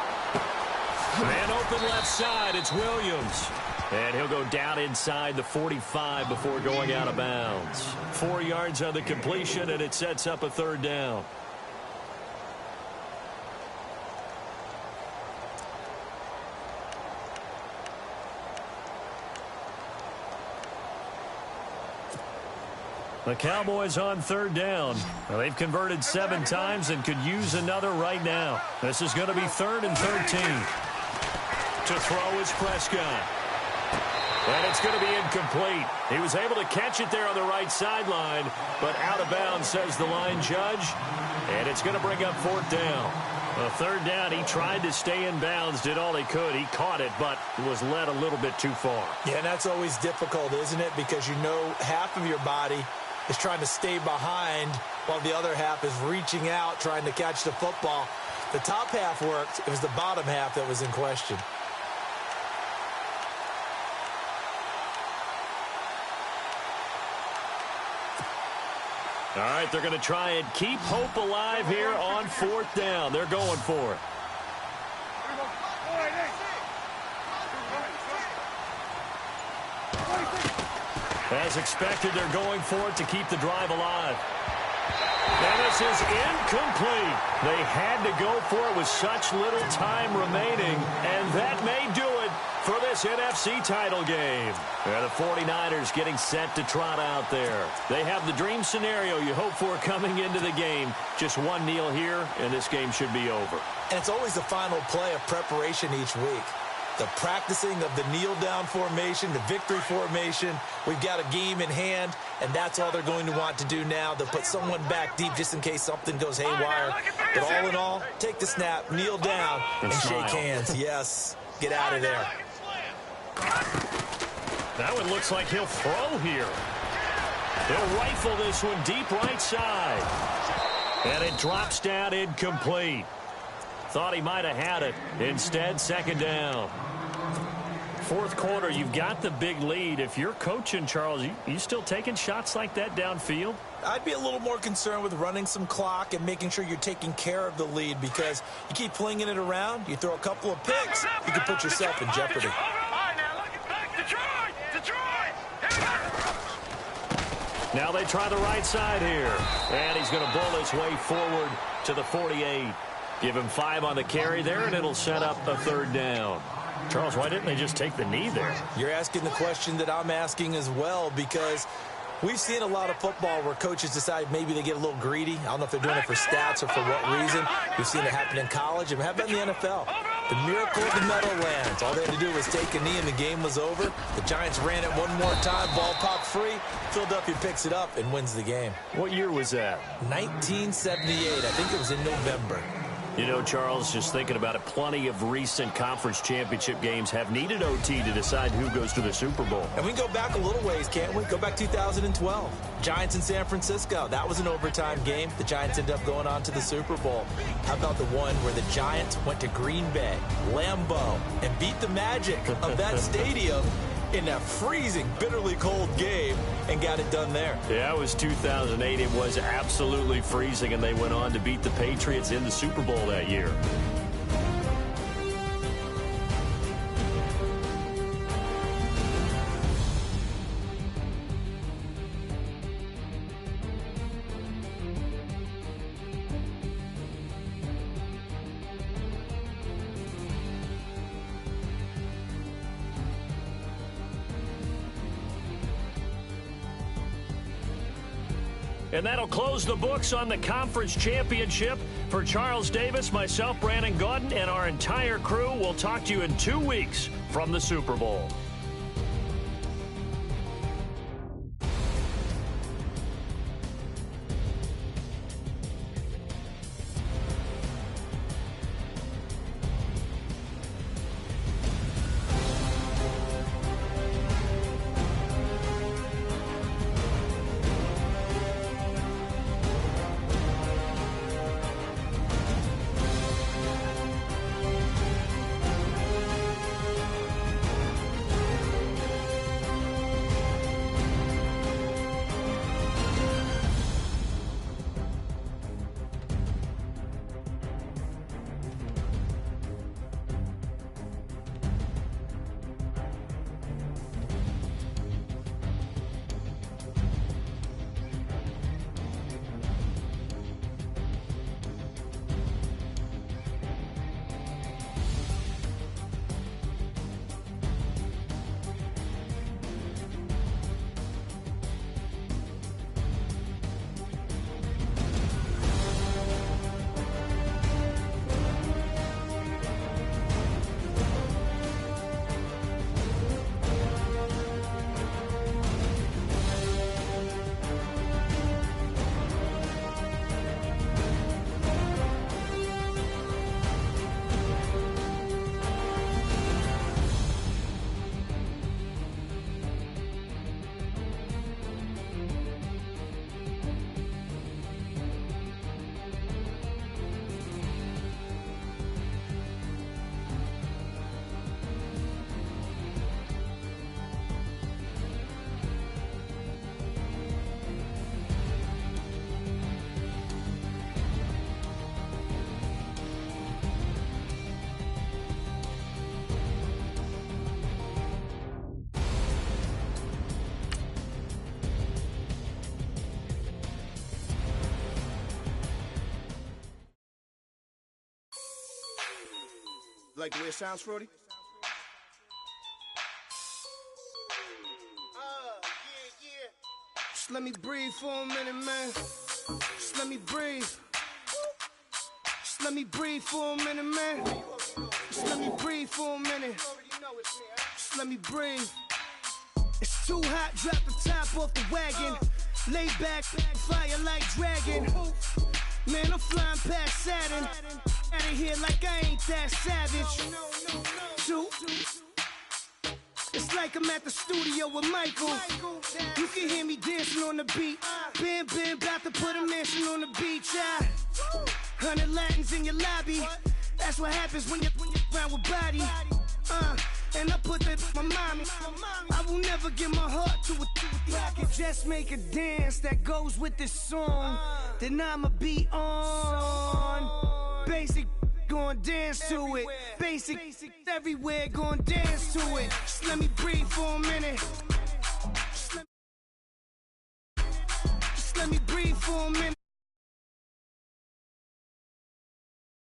Man open left side, it's Williams. And he'll go down inside the 45 before going out of bounds. 4 yards on the completion, and it sets up a third down. The Cowboys on third down. Well, they've converted 7 times and could use another right now. This is going to be 3rd and 13. To throw is Prescott. And it's going to be incomplete. He was able to catch it there on the right sideline, but out of bounds, says the line judge. And it's going to bring up 4th down. A third down, he tried to stay in bounds, did all he could. He caught it, but was led a little bit too far. Yeah, and that's always difficult, isn't it? Because you know half of your body is trying to stay behind while the other half is reaching out, trying to catch the football. The top half worked. It was the bottom half that was in question. All right, they're going to try and keep hope alive here on 4th down. They're going for it. As expected, they're going for it to keep the drive alive. And this is incomplete. They had to go for it with such little time remaining, and that may do it for this NFC title game. The 49ers getting set to trot out there. They have the dream scenario you hope for coming into the game. Just one kneel here, and this game should be over. And it's always the final play of preparation each week. The practicing of the kneel-down formation, the victory formation. We've got a game in hand, and that's all they're going to want to do now. They'll put someone back deep just in case something goes haywire. But all in all, take the snap, kneel down, and shake hands. Yes, get out of there. That one looks like he'll throw here. They'll rifle this one deep right side. And it drops down incomplete. Thought he might have had it. Instead, 2nd down. 4th quarter, you've got the big lead. If you're coaching, Charles, you still taking shots like that downfield? I'd be a little more concerned with running some clock and making sure you're taking care of the lead, because you keep flinging it around, you throw a couple of picks, you can put yourself in jeopardy. Now they try the right side here. And he's going to bull his way forward to the 48. Give him 5 on the carry there, and it'll set up a 3rd down. Charles, why didn't they just take the knee there? You're asking the question that I'm asking as well, because we've seen a lot of football where coaches decide maybe they get a little greedy. I don't know if they're doing it for stats or for what reason. We've seen it happen in college, and how about in the NFL? The miracle of the Meadowlands. All they had to do was take a knee, and the game was over. The Giants ran it one more time. Ball popped free. Philadelphia picks it up and wins the game. What year was that? 1978. I think it was in November. You know, Charles, just thinking about it, plenty of recent conference championship games have needed OT to decide who goes to the Super Bowl. And we can go back a little ways, can't we? Go back 2012. Giants in San Francisco. That was an overtime game. The Giants ended up going on to the Super Bowl. How about the one where the Giants went to Green Bay, Lambeau, and beat the magic of that stadium in that freezing, bitterly cold game and got it done there? Yeah, it was 2008. It was absolutely freezing, and they went on to beat the Patriots in the Super Bowl that year. And that'll close the books on the conference championship. For Charles Davis, myself, Brandon Gaudin, and our entire crew, we'll talk to you in 2 weeks from the Super Bowl. Like the way it sounds, Frody? Just let me breathe for a minute, man. Just let me breathe. Just let me breathe for a minute, man. Just let me breathe for a minute. Just let me breathe. It's too hot, drop the top off the wagon. Lay back, fire like dragon. Man, I'm flying past Saturn. Out of here like I ain't that savage. Two. It's like I'm at the studio with Michael. You can hear me dancing on the beat. Bam, bam, about to put a mansion on the beach. 100 Latins in your lobby. That's what happens when you're around with body. And I put that my mommy. I will never give my heart to a I can just make a dance that goes with this song. Then I'ma be on. Basic, gon' dance to it. Basic, everywhere, gon' dance to it. Just let me breathe for a minute. Just let me breathe for a minute.